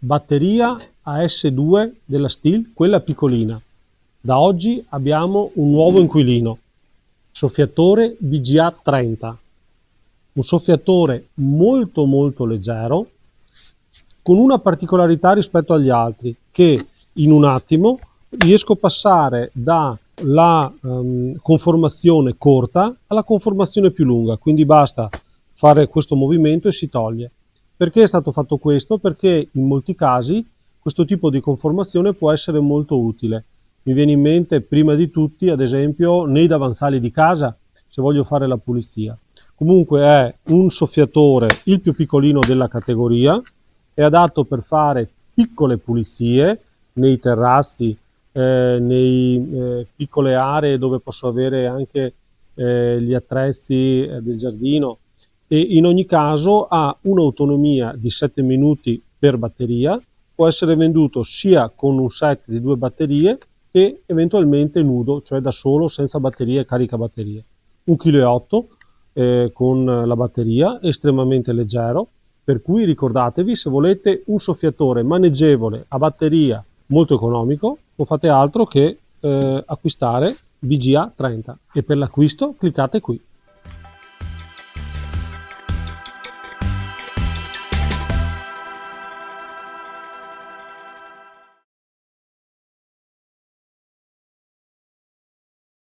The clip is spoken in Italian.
batteria AS2 della Stihl, quella piccolina. Da oggi abbiamo un nuovo inquilino, soffiatore BGA 30, un soffiatore molto molto leggero, con una particolarità rispetto agli altri, che in un attimo riesco a passare dalla conformazione corta alla conformazione più lunga, quindi basta fare questo movimento e si toglie. Perché è stato fatto questo? Perché in molti casi questo tipo di conformazione può essere molto utile. Mi viene in mente prima di tutti, ad esempio, nei davanzali di casa, se voglio fare la pulizia. Comunque è un soffiatore il più piccolino della categoria, è adatto per fare piccole pulizie nei terrazzi, nei piccole aree dove posso avere anche gli attrezzi del giardino, e in ogni caso ha un'autonomia di 7 minuti per batteria, può essere venduto sia con un set di 2 batterie che eventualmente nudo, cioè da solo senza batterie e caricabatterie. 1,8 kg con la batteria, estremamente leggero, per cui ricordatevi, se volete un soffiatore maneggevole a batteria molto economico, non fate altro che acquistare BGA 30 e per l'acquisto cliccate qui.